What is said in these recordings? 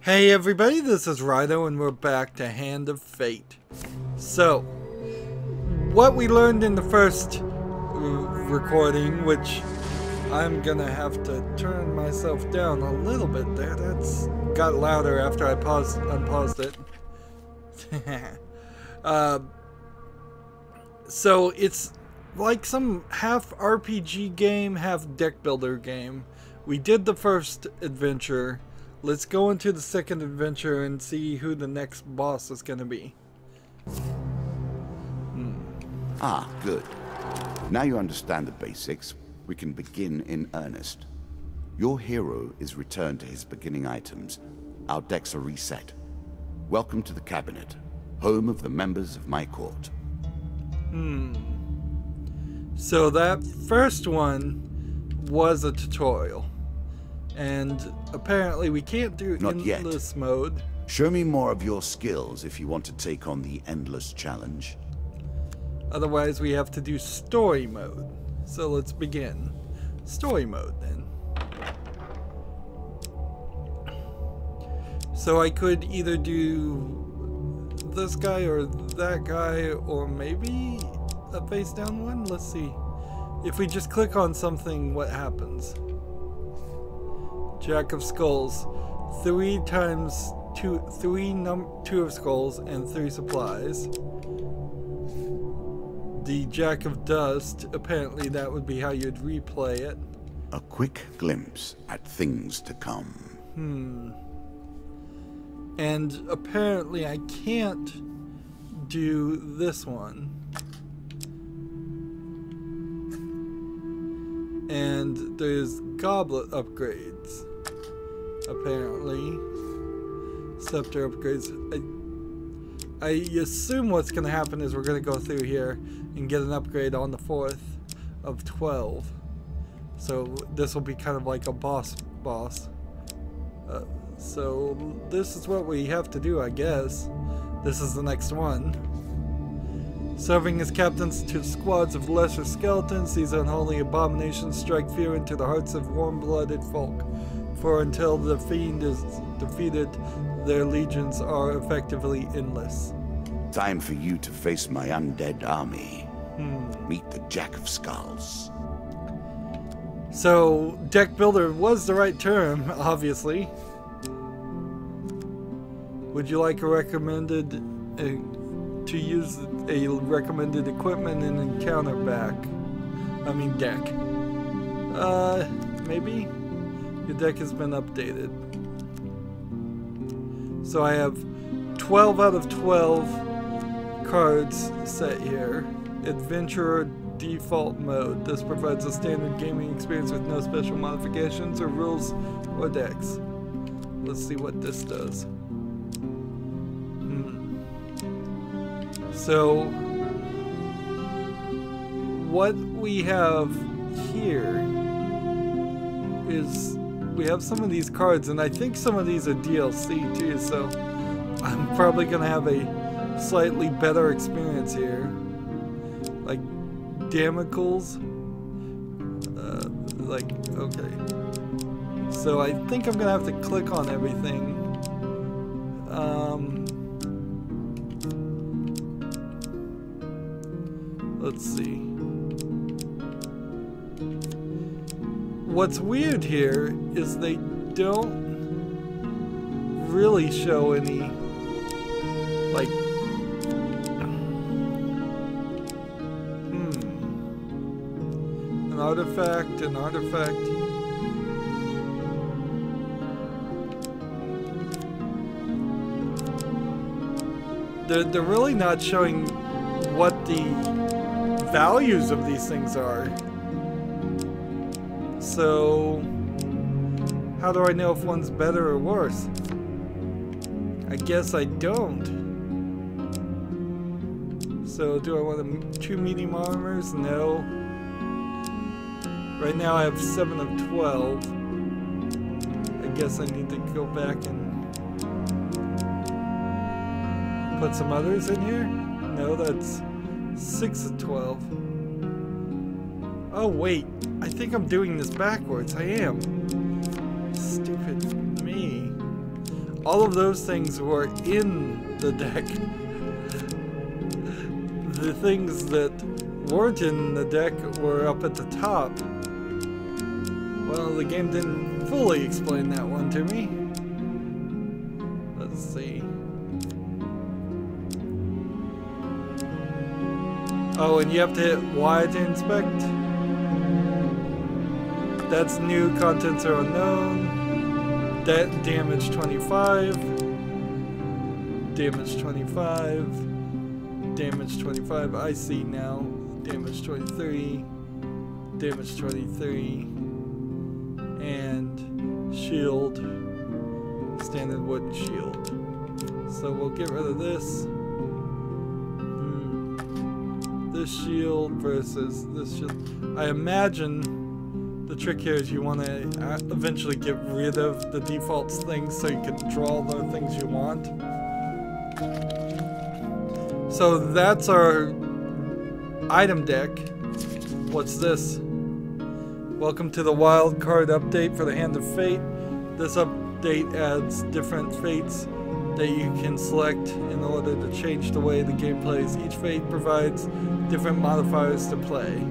Hey everybody, this is Rydo and we're back to Hand of Fate. So, what we learned in the first recording, which I'm gonna have to turn myself down a little bit there, that's got louder after I unpaused it. So it's like some half RPG game, half deck builder game. We did the first adventure. Let's go into the second adventure and see who the next boss is going to be. Ah, good. Now you understand the basics, we can begin in earnest. Your hero is returned to his beginning items. Our decks are reset. Welcome to the cabinet, home of the members of my court. So that first one was a tutorial. And apparently we can't do endless mode. Show me more of your skills if you want to take on the endless challenge. Otherwise we have to do story mode. So let's begin. Story mode then. So I could either do this guy or that guy, or maybe a face down one. Let's see. If we just click on something, what happens? Jack of Skulls. 3 times 2 of skulls and 3 supplies. The Jack of Dust, apparently that would be how you'd replay it. A quick glimpse at things to come. And apparently I can't do this one. And there's goblet upgrades. Apparently. Scepter upgrades. I assume what's going to happen is we're going to go through here and get an upgrade on the 4th of 12. So this will be kind of like a boss. So this is what we have to do, I guess. This is the next one. Serving as captains to squads of lesser skeletons, these unholy abominations strike fear into the hearts of warm-blooded folk. For until the fiend is defeated, their legions are effectively endless. Time for you to face my undead army. Meet the Jack of Skulls. So, deck builder was the right term, obviously. Would you like a recommended to use a recommended equipment and encounter deck? Maybe? Your deck has been updated. So I have 12 out of 12 cards set here. Adventurer default mode. This provides a standard gaming experience with no special modifications or rules or decks. Let's see what this does. So what we have here is we have some of these cards, and I think some of these are DLC too, so I'm probably gonna have a slightly better experience here. Like Damocles. Okay. So I think I'm gonna have to click on everything. Let's see. What's weird here is they don't really show any, like, an artifact. They're really not showing what the values of these things are. So, how do I know if one's better or worse? I guess I don't. So, do I want 2 medium armors? No. Right now I have 7 of 12. I guess I need to go back and put some others in here? No, that's 6 of 12. Oh wait, I think I'm doing this backwards. I am. Stupid me. all of those things were in the deck. The things that weren't in the deck were up at the top. Well, the game didn't fully explain that one to me. Let's see. Oh, and you have to hit Y to inspect. That's new, contents are unknown. That damage 25. Damage 25. Damage 25, I see now. Damage 23. Damage 23. And shield. Standard wooden shield. So we'll get rid of this. This shield versus this shield. I imagine the trick here is you want to eventually get rid of the default things so you can draw the things you want. So that's our item deck. What's this? Welcome to the wild card update for the Hand of Fate. This update adds different fates that you can select in order to change the way the game plays. Each fate provides different modifiers to play.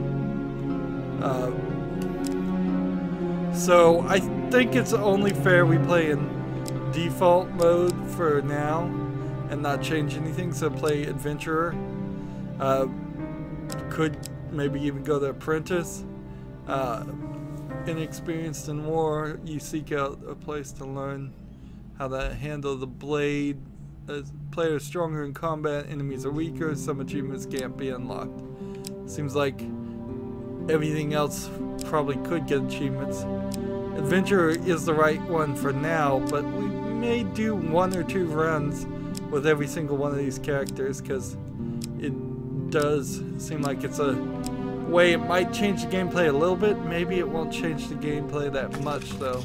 So I think it's only fair we play in default mode for now and not change anything, so play adventurer. Could maybe even go to apprentice. Inexperienced in war, you seek out a place to learn how to handle the blade. Players stronger in combat, enemies are weaker, some achievements can't be unlocked. Seems like everything else probably could get achievements. Adventurer is the right one for now, but we may do 1 or 2 runs with every single one of these characters, because it does seem like it's a way it might change the gameplay a little bit. Maybe it won't change the gameplay that much though.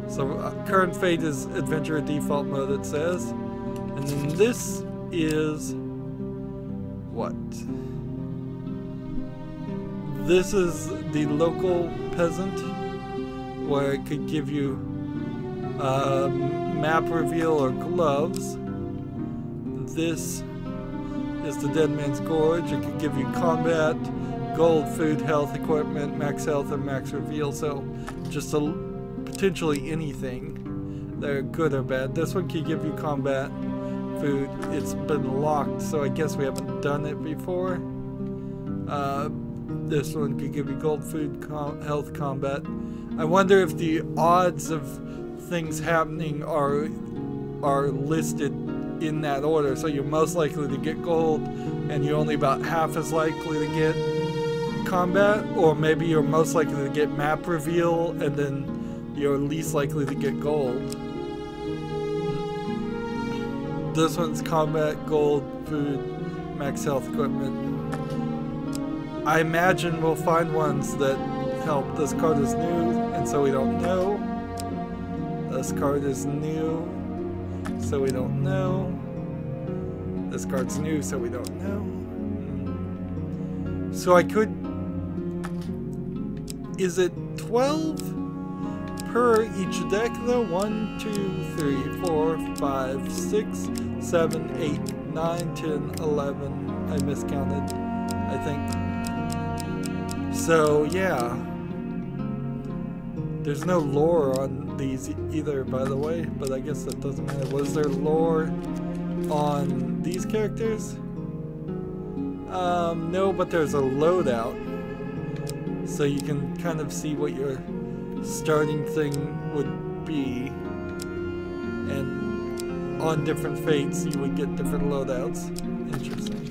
So current fate is adventurer default mode, it says. And then this is what? This is the local peasant, where it could give you map reveal or gloves. This is the Dead Man's Gorge. It could give you combat, gold, food, health, equipment, max health, and max reveal. So just potentially anything. They're good or bad. This one can give you combat, food. It's been locked, so I guess we haven't done it before. This one could give you gold, food, health, combat. I wonder if the odds of things happening are listed in that order. So you're most likely to get gold, and you're only about half as likely to get combat, or maybe you're most likely to get map reveal, and then you're least likely to get gold. This one's combat, gold, food, max health, equipment. I imagine we'll find ones that help. This card is new, and so we don't know. This card is new, so we don't know. This card's new, so we don't know. So I could... Is it 12 per each deck though? 1, 2, 3, 4, 5, 6, 7, 8, 9, 10, 11. I miscounted, I think. So yeah. There's no lore on these either, by the way, but I guess that doesn't matter. Was there lore on these characters? No, but there's a loadout. So you can kind of see what your starting thing would be. And on different fates, you would get different loadouts. Interesting.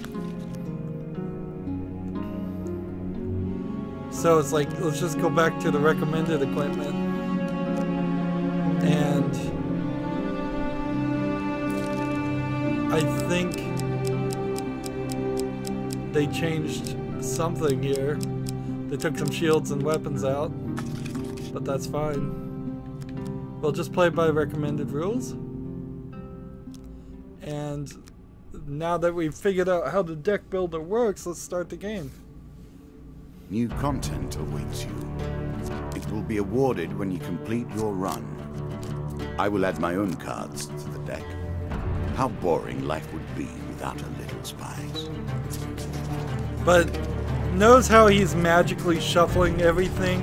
So it's like, let's just go back to the recommended equipment. And I think they changed something here. They took some shields and weapons out, but that's fine. We'll just play by recommended rules. And now that we've figured out how the deck builder works, let's start the game. New content awaits you. It will be awarded when you complete your run. I will add my own cards to the deck. How boring life would be without a little spice. But notice how he's magically shuffling everything,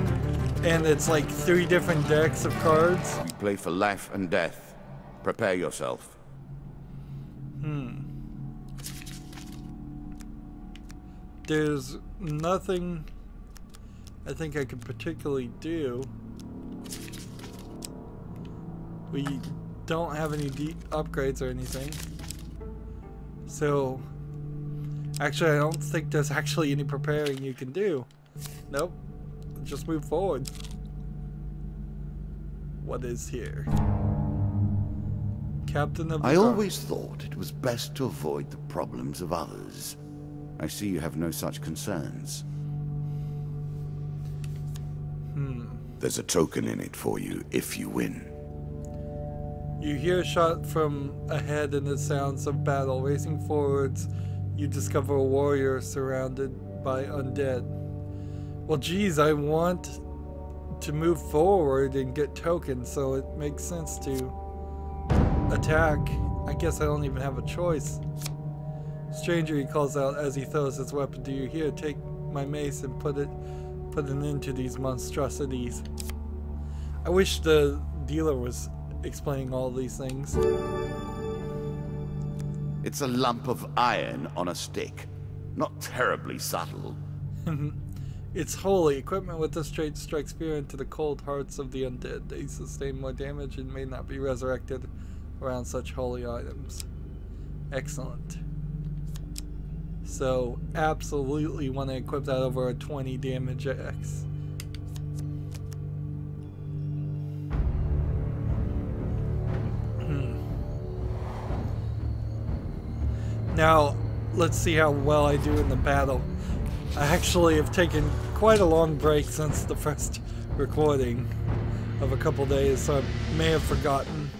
and it's like 3 different decks of cards. We play for life and death. Prepare yourself. There's nothing I think I could particularly do. We don't have any upgrades or anything. So, actually I don't think there's actually any preparing you can do. Nope. Just move forward. What is here? Captain of the I guard. always thought it was best to avoid the problems of others. I see you have no such concerns. There's a token in it for you if you win. You hear a shot from ahead and the sounds of battle. Racing forwards, you discover a warrior surrounded by undead. Well, geez, I want to move forward and get tokens, so it makes sense to attack. I guess I don't even have a choice. Stranger, he calls out as he throws his weapon to you. Here, take my mace and put an end to these monstrosities. I wish the dealer was explaining all these things. It's a lump of iron on a stick. Not terribly subtle. It's holy. Equipment with this trait strikes fear into the cold hearts of the undead. They sustain more damage and may not be resurrected around such holy items. Excellent. So, absolutely want to equip that over a 20 damage X. Now, let's see how well I do in the battle. I actually have taken quite a long break since the first recording of a couple days, so I may have forgotten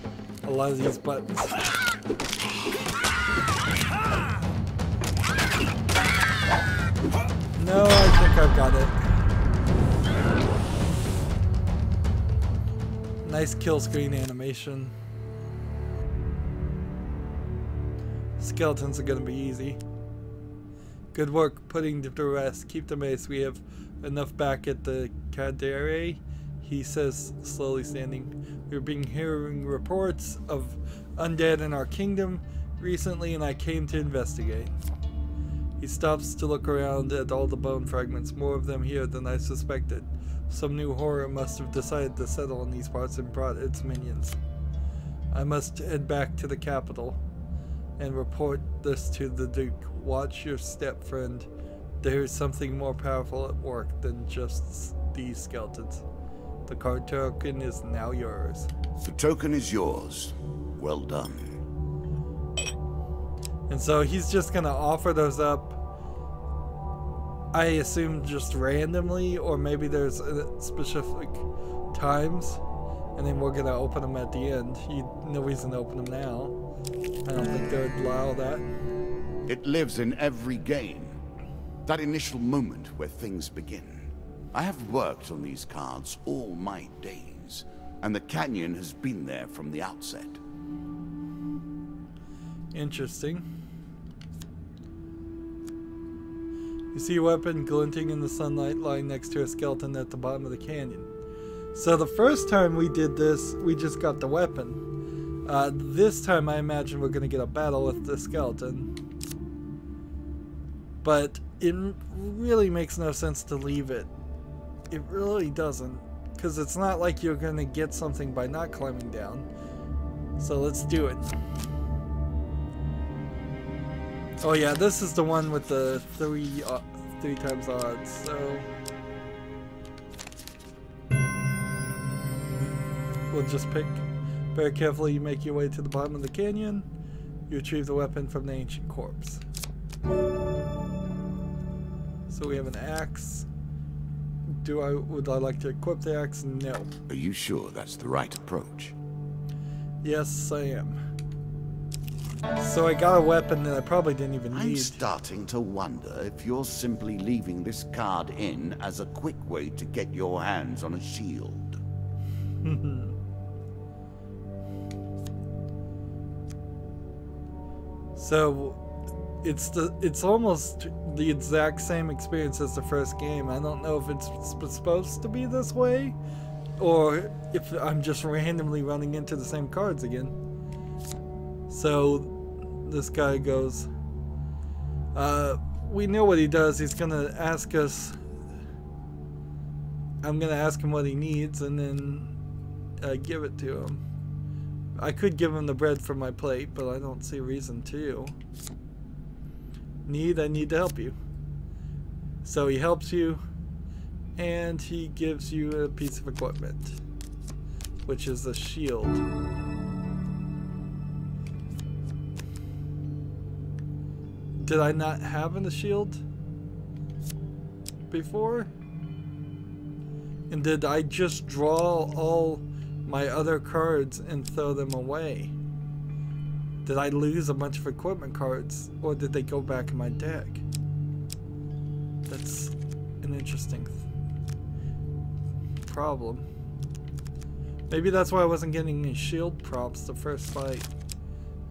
a lot of these buttons. No, I think I've got it. Nice kill screen animation. Skeletons are gonna be easy. Good work putting to rest. Keep the mace. We have enough back at the Cadere, he says, slowly standing. We've been hearing reports of undead in our kingdom recently, and I came to investigate. He stops to look around at all the bone fragments, more of them here than I suspected. Some new horror must have decided to settle in these parts and brought its minions. I must head back to the capital and report this to the Duke. Watch your step, friend. There is something more powerful at work than just these skeletons. The card token is now yours. The token is yours. Well done. And so he's just gonna offer those up, I assume just randomly, or maybe there's specific times, and then we're gonna open them at the end. No reason to open them now. I don't think they would allow that. It lives in every game. That initial moment where things begin. I have worked on these cards all my days, and the canyon has been there from the outset. Interesting. You see a weapon glinting in the sunlight lying next to a skeleton at the bottom of the canyon. So the first time we did this, we just got the weapon. This time I imagine we're going to get a battle with the skeleton. But it really makes no sense to leave it. It really doesn't. Because it's not like you're going to get something by not climbing down. So let's do it. Oh yeah, this is the one with the three times odds, so we'll just pick. Very carefully you make your way to the bottom of the canyon. You retrieve the weapon from the ancient corpse. So we have an axe. Would I like to equip the axe? No. Are you sure that's the right approach? Yes, I am. So I got a weapon that I probably didn't even need. I'm starting to wonder if you're simply leaving this card in as a quick way to get your hands on a shield. So it's almost the exact same experience as the first game. I don't know if it's supposed to be this way, or if I'm just randomly running into the same cards again. So this guy goes, we know what he does. He's gonna ask us, I'm gonna ask him what he needs and then give it to him. I could give him the bread from my plate, but I don't see a reason to. I need to help you. So he helps you, and he gives you a piece of equipment, which is a shield. Did I not have a shield before? And did I just draw all my other cards and throw them away? Did I lose a bunch of equipment cards, or did they go back in my deck? That's an interesting problem. Maybe that's why I wasn't getting any shield prompts the first fight.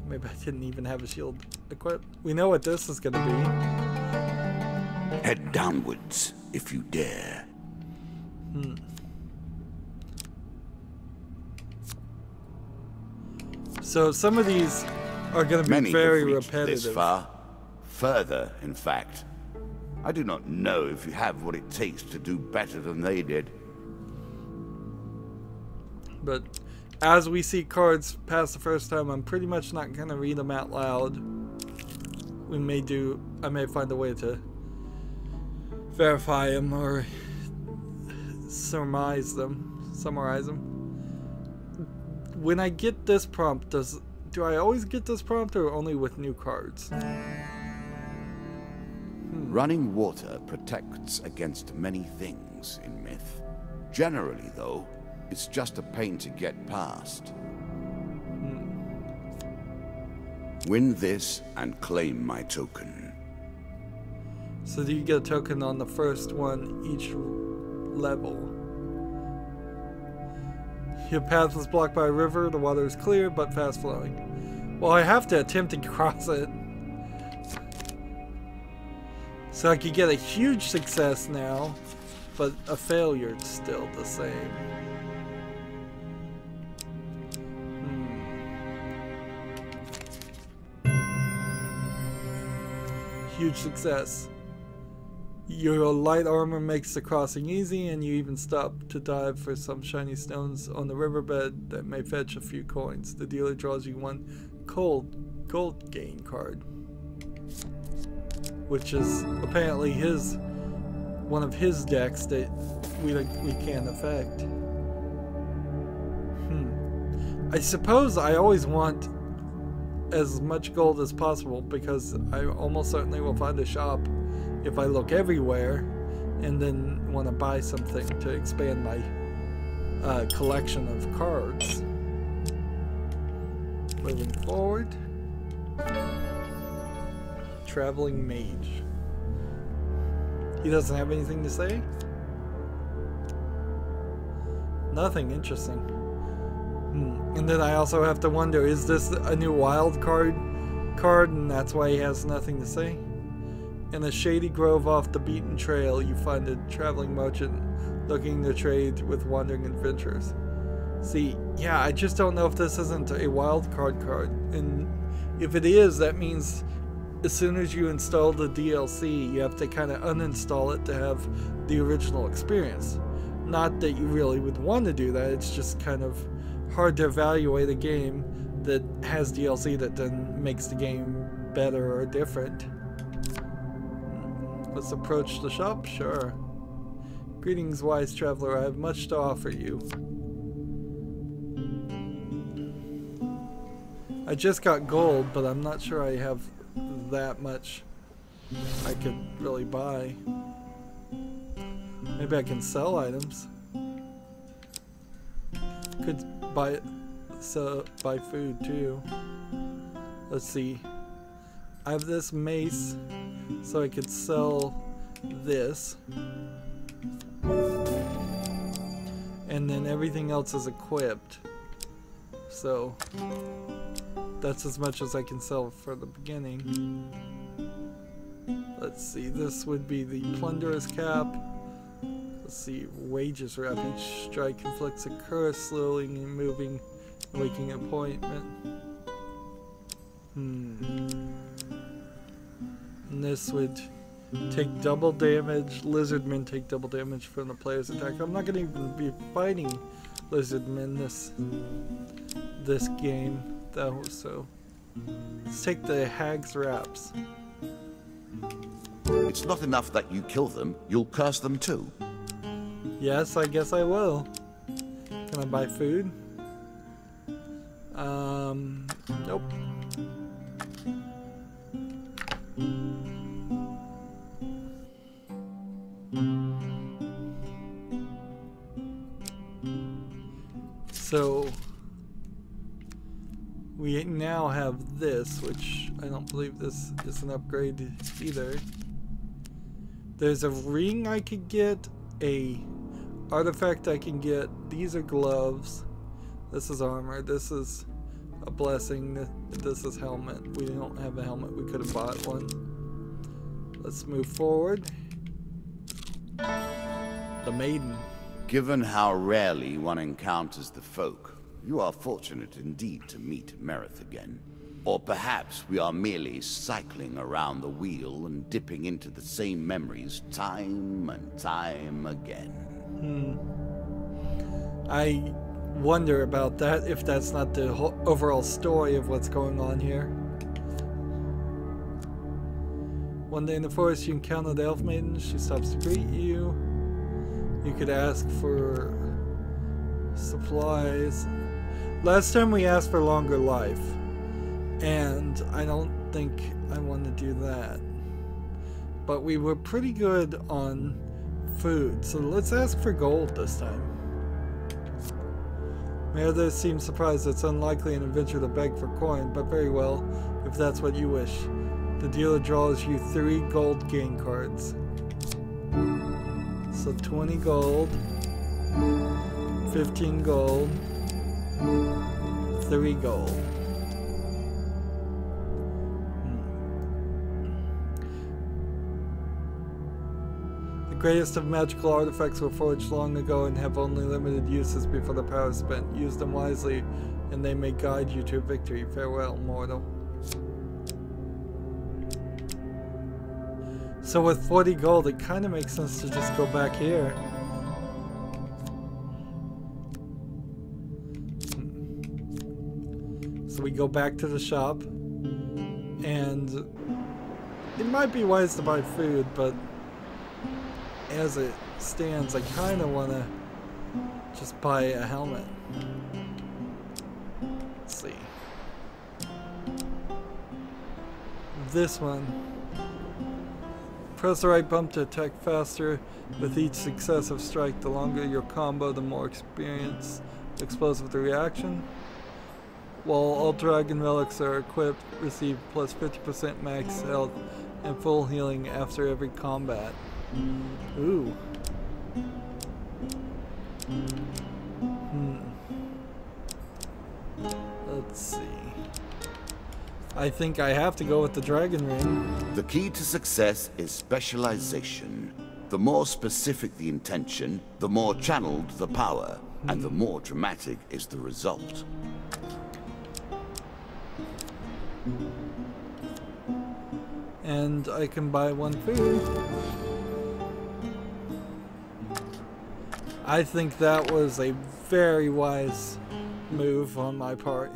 Maybe I didn't even have a shield equipped. We know what this is going to be. Head downwards, if you dare. So some of these are going to be very repetitive. This far. Further, in fact. I do not know if you have what it takes to do better than they did. But as we see cards past the first time, I'm pretty much not going to read them out loud. I may find a way to verify them or summarize them. When I get this prompt, do I always get this prompt, or only with new cards? Running water protects against many things in myth. Generally, though, it's just a pain to get past. Win this and claim my token. So do you get a token on the first one each level? Your path was blocked by a river. The water is clear but fast flowing. Well, I have to attempt to cross it. So I could get a huge success now, but a failure is still the same. Huge success. Your light armor makes the crossing easy, and you even stop to dive for some shiny stones on the riverbed that may fetch a few coins. The dealer draws you one gold gain card, which is apparently one of his decks that we can't affect. I suppose I always want as much gold as possible, because I almost certainly will find a shop if I look everywhere and then want to buy something to expand my collection of cards. Moving forward. Traveling mage. He doesn't have anything to say? Nothing interesting. And then I also have to wonder, is this a new wild card and that's why he has nothing to say? In a shady grove off the beaten trail, you find a traveling merchant looking to trade with wandering adventurers. See, yeah, I just don't know if this isn't a wild card, and if it is, that means as soon as you install the DLC, you have to kind of uninstall it to have the original experience. Not that you really would want to do that, it's just kind of hard to evaluate a game that has DLC that then makes the game better or different. Let's approach the shop, sure. Greetings, wise traveler, I have much to offer you. I just got gold, but I'm not sure I have that much I could really buy. Maybe I can sell items. Could buy food too. Let's see. I have this mace, so I could sell this. And then everything else is equipped. So That's as much as I can sell for the beginning. Let's see, this would be the plunderer's cap. Let's see, wages wrap. Each strike inflicts a curse, slowly moving, waking appointment. And this would take double damage. Lizardmen take double damage from the player's attack. I'm not going to even be fighting lizardmen this game though, so let's take the hag's wraps. It's not enough that you kill them, you'll curse them too. Yes, I guess I will. Can I buy food? Nope. So we now have this, which I don't believe this is an upgrade either. There's a ring I could get, a artifact I can get. These are gloves. This is armor. This is a blessing. This is helmet. We don't have a helmet. We could have bought one. Let's move forward. The maiden. Given how rarely one encounters the folk, you are fortunate indeed to meet Merith again. Or perhaps we are merely cycling around the wheel and dipping into the same memories time and time again. I wonder about that, if that's not the whole overall story of what's going on here. One day in the forest you encounter the elf maiden. She stops to greet you. You could ask for supplies. Last time we asked for longer life, and I don't think I want to do that. But we were pretty good on food, so let's ask for gold this time. Meredith seems surprised. It's unlikely an adventure to beg for coin, but very well, if that's what you wish. The dealer draws you 3 gold game cards. So 20 gold, 15 gold, 3 gold. The greatest of magical artifacts were forged long ago and have only limited uses before the power is spent. Use them wisely and they may guide you to victory. Farewell, mortal. So with 40 gold, it kind of makes sense to just go back here. So we go back to the shop, and it might be wise to buy food, but as it stands, I kind of want to just buy a helmet. Let's see. This one. Press the right bump to attack faster. With each successive strike, the longer your combo, the more explosive the reaction. While all dragon relics are equipped, receive plus 50% max health and full healing after every combat. Ooh. Let's see. I think I have to go with the dragon ring. The key to success is specialization. The more specific the intention, the more channeled the power, and the more dramatic is the result. And I can buy 1 food. I think that was a very wise move on my part.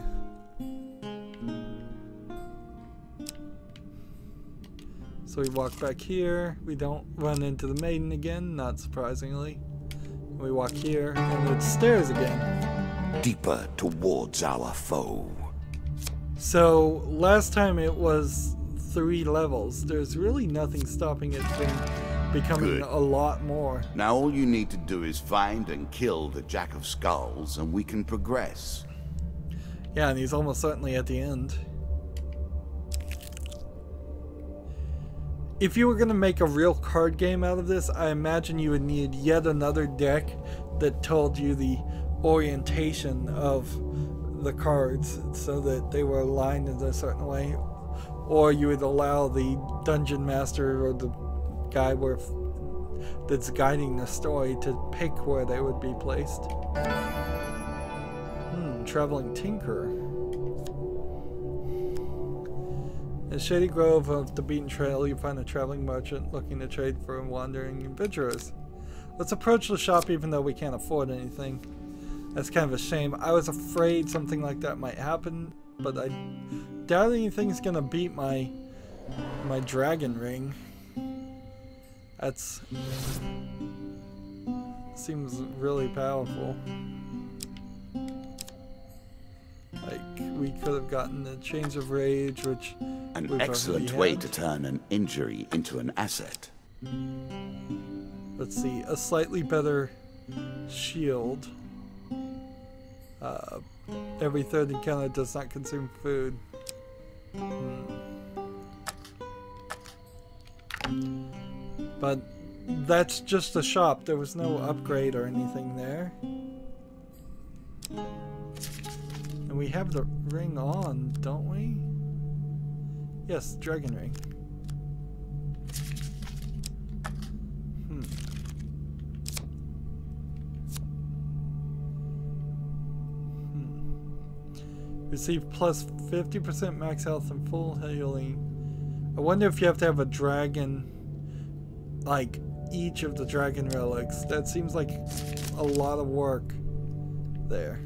So we walk back here. We don't run into the maiden again, not surprisingly. We walk here, and it's stairs again. Deeper towards our foe. So last time it was 3 levels. There's really nothing stopping it from becoming a lot more. Now all you need to do is find and kill the Jack of Skulls, and we can progress. Yeah, and he's almost certainly at the end. If you were going to make a real card game out of this, I imagine you would need yet another deck that told you the orientation of the cards so that they were aligned in a certain way, or you would allow the dungeon master or the guy that's guiding the story to pick where they would be placed. Traveling tinker. In Shady Grove of the Beaten Trail, you find a traveling merchant looking to trade for wandering adventurers. Let's approach the shop even though we can't afford anything. That's kind of a shame. I was afraid something like that might happen, but I doubt anything's gonna beat my dragon ring. That's seems really powerful. Like, we could have gotten the Chains of Rage, which an excellent way to turn an injury into an asset. Let's see, a slightly better shield. Every third encounter does not consume food. But that's just a shop. There was no upgrade or anything there. And we have the ring on, don't we? Yes, dragon ring. Receive plus 50% max health and full healing. I wonder if you have to have a dragon, like each of the dragon relics. That seems like a lot of work there.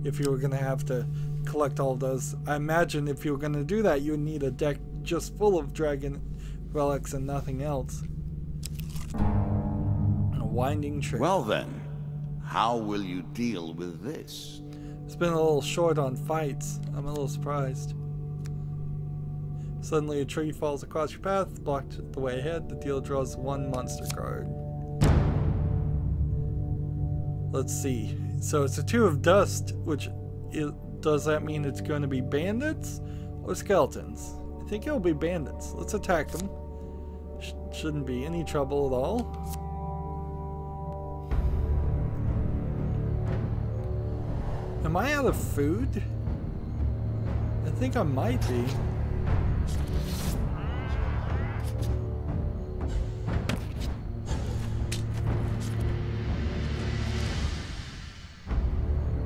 If you were going to have to collect all of those. I imagine if you were going to do that, you would need a deck just full of dragon relics and nothing else. A winding trail. Well then, how will you deal with this? It's been a little short on fights. I'm a little surprised. Suddenly a tree falls across your path, blocked the way ahead. The dealer draws one monster card. Let's see. So it's a 2 of dust, which does that mean it's going to be bandits or skeletons? I think it'll be bandits. Let's attack them. Shouldn't be any trouble at all. Am I out of food? I think I might be.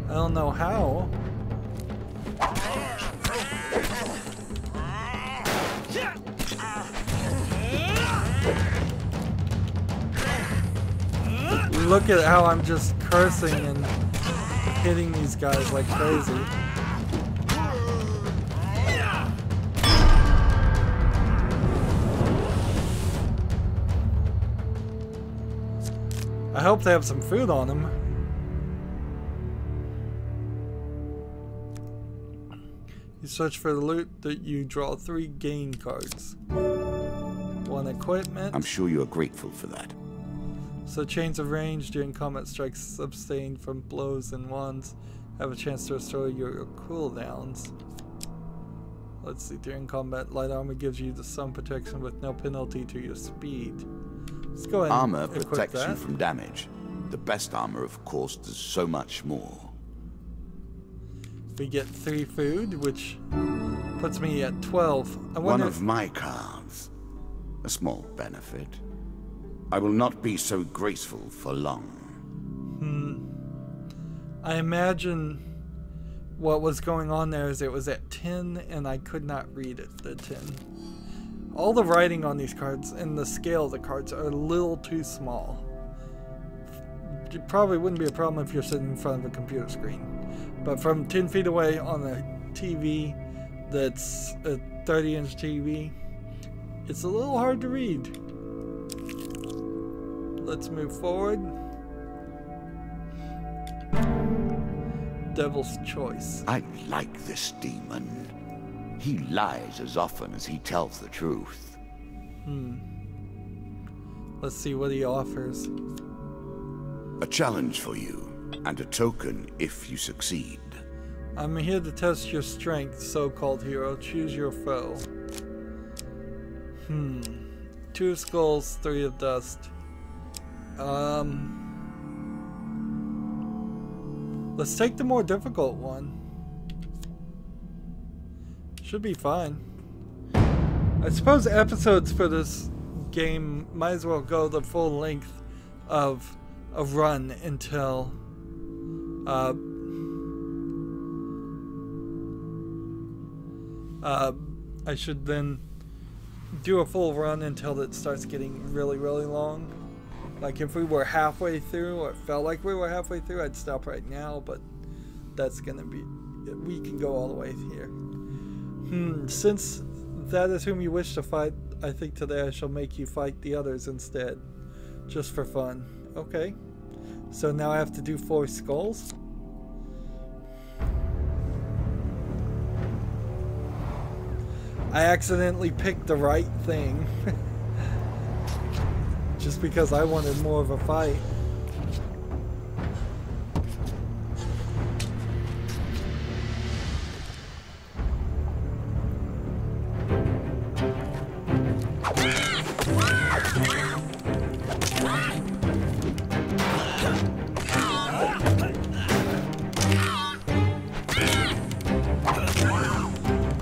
I don't know how. Look at how I'm just cursing and hitting these guys like crazy. I hope they have some food on them. You search for the loot that you draw 3 gain cards. 1 equipment. I'm sure you are grateful for that. So chains of range during combat strikes abstain from blows and wands. Have a chance to restore your cooldowns. Let's see, during combat, light armor gives you the some protection with no penalty to your speed. Let's go ahead Armor and protects that. you from damage. The best armor, of course, does so much more. We get 3 food, which puts me at 12. I wonder One of my cards. A small benefit. I will not be so graceful for long. I imagine what was going on there is it was at 10 and I could not read it at 10. All the writing on these cards and the scale of the cards are a little too small. It probably wouldn't be a problem if you're sitting in front of a computer screen. But from 10 feet away on a TV that's a 30-inch TV, it's a little hard to read. Let's move forward. Devil's Choice. I like this demon. He lies as often as he tells the truth. Let's see what he offers. A challenge for you, and a token if you succeed. I'm here to test your strength, so-called hero. Choose your foe. 2 skulls, 3 of Let's take the more difficult one. Should be fine. I suppose episodes for this game might as well go the full length of a run until I should then do a full run until it starts getting really, really long. Like if we were halfway through, or it felt like we were halfway through, I'd stop right now, but that's gonna be, we can go all the way here. Since that is whom you wish to fight, I think today I shall make you fight the others instead. Just for fun. Okay. So now I have to do 4 skulls? I accidentally picked the right thing. Just because I wanted more of a fight.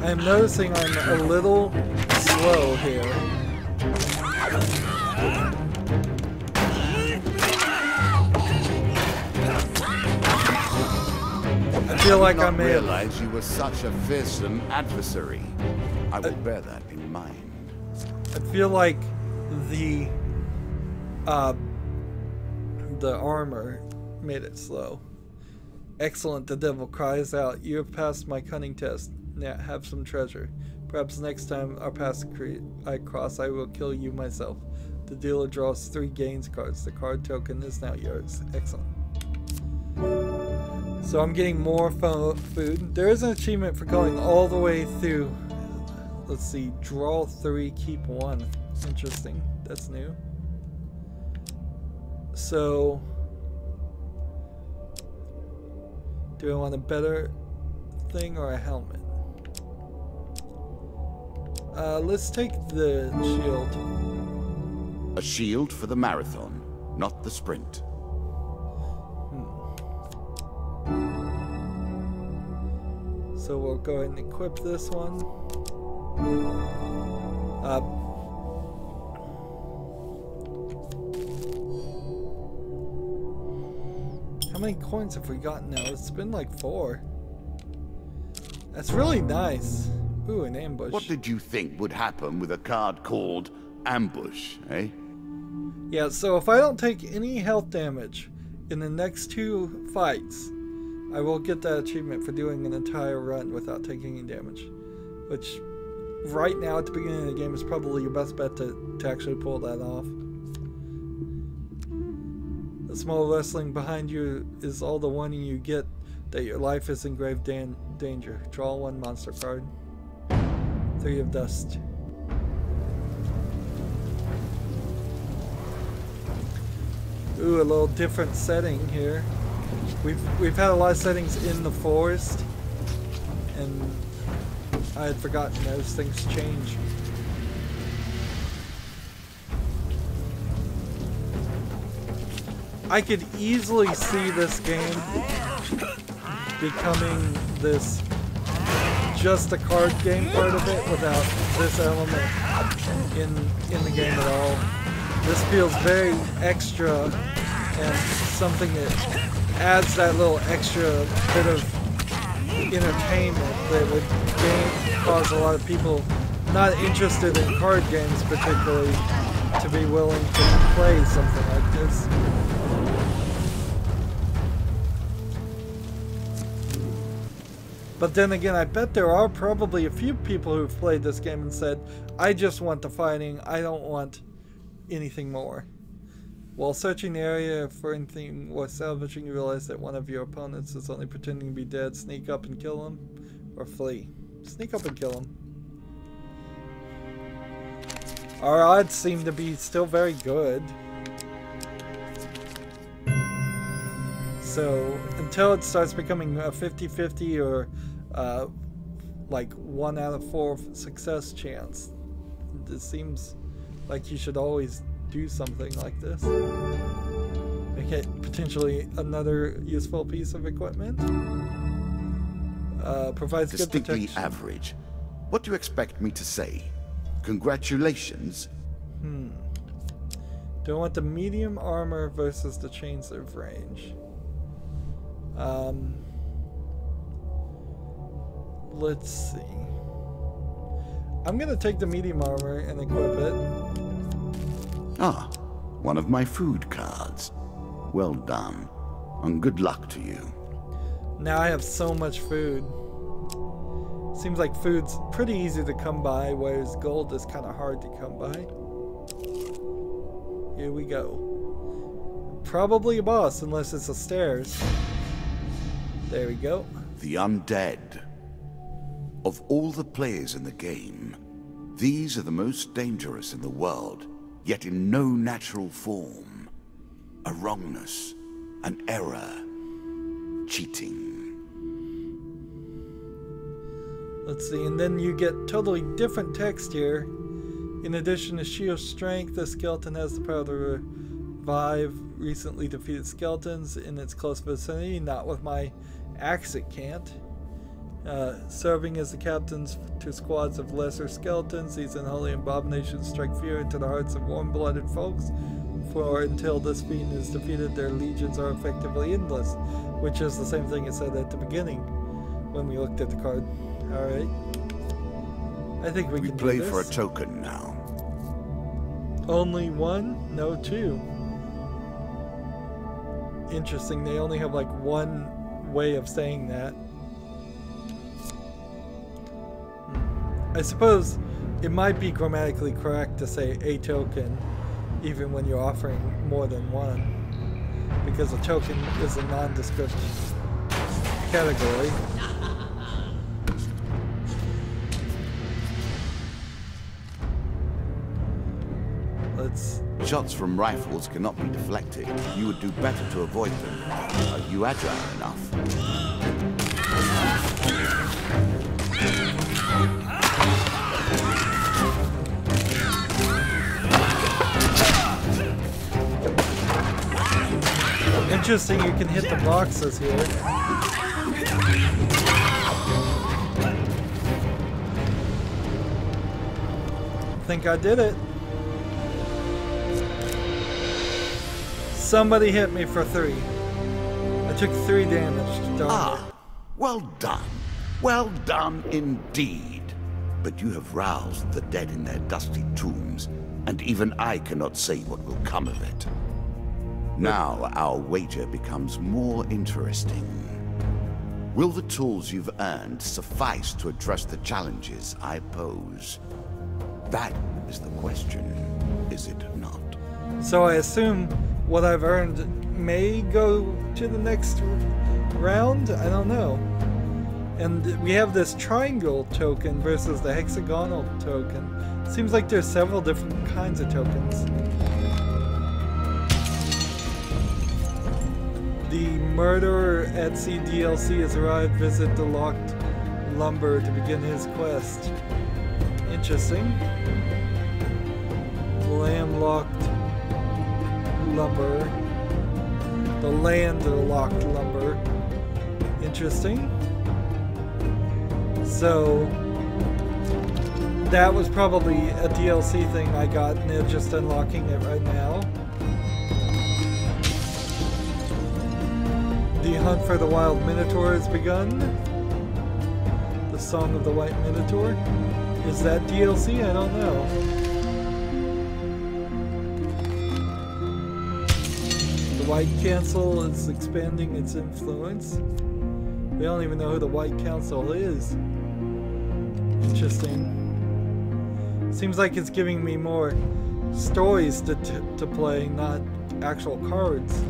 I'm noticing I'm a little slow here. I feel like I may realize you were such a fearsome adversary. I will bear that in mind. I feel like the armor made it slow. Excellent, the devil cries out. You have passed my cunning test. Now have some treasure. Perhaps next time our paths I cross, I will kill you myself. The dealer draws 3 gains cards. The card token is now yours. Excellent. So I'm getting more food. There is an achievement for going all the way through. Let's see. Draw 3, keep 1. Interesting. That's new. So, do I want a better thing or a helmet? Let's take the shield. A shield for the marathon, not the sprint. So we'll go ahead and equip this one. How many coins have we gotten now? It's been like 4. That's really nice. Ooh, an ambush. What did you think would happen with a card called Ambush, eh? Yeah, so if I don't take any health damage in the next 2 fights, I will get that achievement for doing an entire run without taking any damage. Which, right now at the beginning of the game, is probably your best bet to actually pull that off. The small wrestling behind you is all the warning you get that your life is in grave danger. Draw 1 monster card. 3 of dust. Ooh, a little different setting here. We've had a lot of settings in the forest, and I had forgotten those things change. I could easily see this game becoming this just a card game part of it without this element in the game at all. This feels very extra and something that adds that little extra bit of entertainment that would cause a lot of people not interested in card games particularly to be willing to play something like this. But then again, I bet there are probably a few people who've played this game and said, I just want the fighting, I don't want anything more. While searching the area for anything worth salvaging, you realize that one of your opponents is only pretending to be dead. Sneak up and kill him, or flee. Sneak up and kill him. Our odds seem to be still very good. So, until it starts becoming a 50-50 or like 1 out of 4 success chance, it seems like you should always do something like this. Making Okay, potentially another useful piece of equipment. Provides good Distinctly protection. average. What do you expect me to say? Congratulations? Do I want the medium armor versus the chains of range? Let's see. I'm gonna take the medium armor and equip it. Ah, one of my food cards. Well done. And good luck to you. Now I have so much food. Seems like food's pretty easy to come by, whereas gold is kind of hard to come by. Here we go. Probably a boss, unless it's the stairs. There we go. The undead. Of all the players in the game, these are the most dangerous in the world, yet in no natural form. A wrongness, an error, cheating. Let's see, and then you get totally different text here. In addition to sheer strength, the skeleton has the power to revive recently defeated skeletons in its close vicinity. Not with my axe it can't. Serving as the captains to squads of lesser skeletons, these unholy abominations strike fear into the hearts of warm-blooded folks, for until this fiend is defeated, their legions are effectively endless, which is the same thing it said at the beginning when we looked at the card. Alright. I think we can play do this. for a token now. Only one? No, two. Interesting, they only have like one way of saying that. I suppose it might be grammatically correct to say a token even when you're offering more than one, because a token is a nondescript category. Shots from rifles cannot be deflected. You would do better to avoid them. Are you agile enough? Interesting, you can hit the boxes here. I think I did it. Somebody hit me for 3. I took 3 damage. Darn it. Well done. Well done indeed. But you have roused the dead in their dusty tombs, and even I cannot say what will come of it. Now our wager becomes more interesting. Will the tools you've earned suffice to address the challenges I pose? That is the question, is it not? So I assume what I've earned may go to the next round? I don't know. And we have this triangle token versus the hexagonal token. Seems like there's several different kinds of tokens. The Murderer at Sea DLC has arrived. Visit the locked lumber to begin his quest. Interesting. Landlocked lumber. The landlocked lumber. Interesting. So that was probably a DLC thing I got, and they're just unlocking it right now. The hunt for the wild minotaur has begun. The Song of the White Minotaur. Is that DLC? I don't know. The White Council is expanding its influence. We don't even know who the White Council is. Interesting. Seems like it's giving me more stories to play, not actual cards.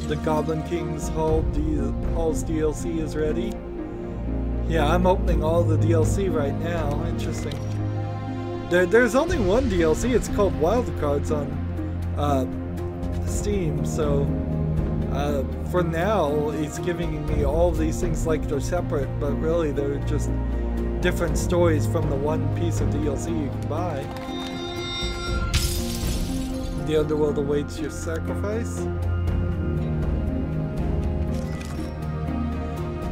The Goblin King's Hall's DLC is ready. Yeah, I'm opening all the DLC right now. Interesting. There's only one DLC. It's called Wildcards on Steam. So for now, it's giving me all of these things like they're separate, but really they're just different stories from the one piece of DLC you can buy. The underworld awaits your sacrifice.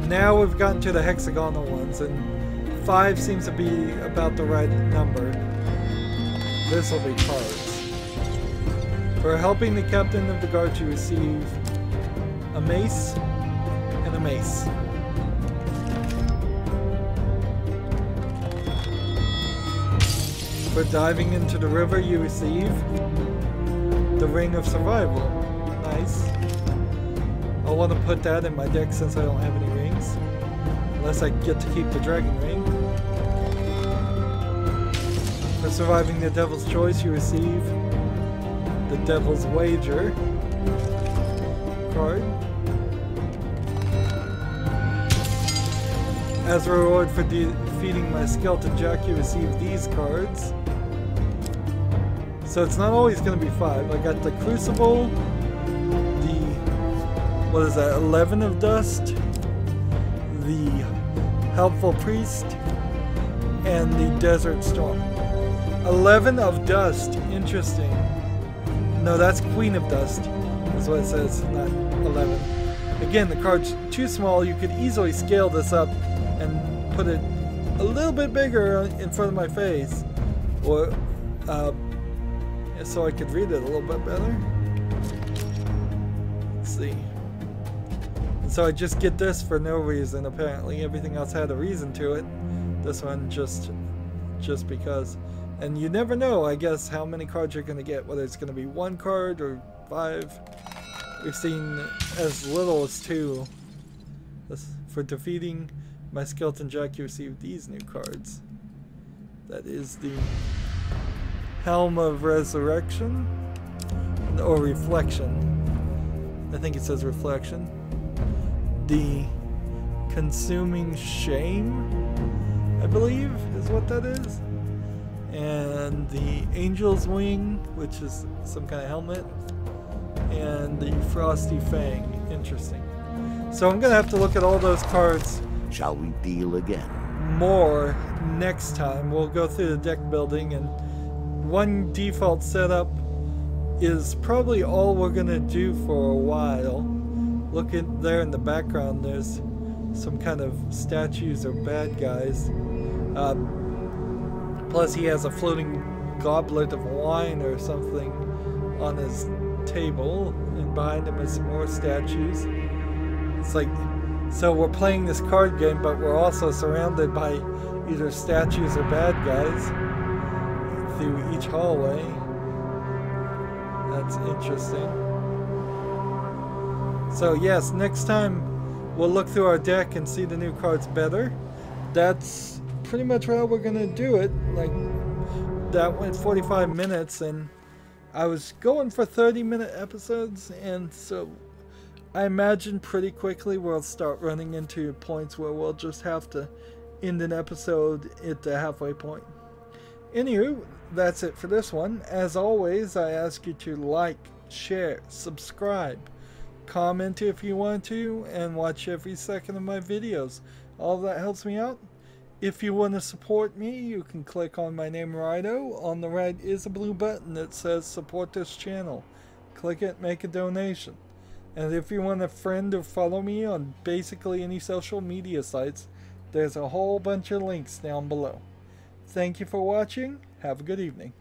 Now we've gotten to the hexagonal ones, and 5 seems to be about the right number. This will be cards. For helping the captain of the guard, you receive a mace and a mace. For diving into the river, you receive the Ring of Survival. Nice. I want to put that in my deck since I don't have any rings. Unless I get to keep the dragon ring. For surviving the Devil's Choice, you receive the Devil's Wager card. As a reward for defeating my Skeleton Jack, you receive these cards. So it's not always going to be 5. I got the Crucible, the, what is that, 11 of Dust, the Helpful Priest, and the Desert Storm. 11 of Dust, interesting. No, that's Queen of Dust, is what it says, not 11. Again, the card's too small. You could easily scale this up and put it a little bit bigger in front of my face, or so I could read it a little bit better. Let's see. And so I just get this for no reason. Apparently, everything else had a reason to it. This one just because. And you never know, I guess, how many cards you're going to get. Whether it's going to be 1 card or 5. We've seen as little as 2. For defeating my Skeleton Jack, you receive these new cards. That is the Helm of Resurrection, or Reflection. I think it says Reflection. The Consuming Shame, I believe, is what that is. And the Angel's Wing, which is some kind of helmet. And the Frosty Fang. Interesting. So I'm going to have to look at all those cards. Shall we deal again? More next time. We'll go through the deck building, and one default setup is probably all we're going to do for a while. Look at there in the background, there's some kind of statues or bad guys. Plus he has a floating goblet of wine or something on his table, and behind him is some more statues. It's like, so we're playing this card game, but we're also surrounded by either statues or bad guys through each hallway. That's interesting. So yes, next time we'll look through our deck and see the new cards better. That's pretty much how we're gonna do it. Like, that went 45 minutes, and I was going for 30-minute episodes, and so I imagine pretty quickly we'll start running into points where we'll just have to end an episode at the halfway point. Anywho, that's it for this one. As always, I ask you to like, share, subscribe, comment if you want to, and watch every second of my videos. All of that helps me out. If you want to support me, you can click on my name, Rydo. On the right is a blue button that says support this channel. Click it, make a donation. And if you want to friend or follow me on basically any social media sites, there's a whole bunch of links down below. Thank you for watching. Have a good evening.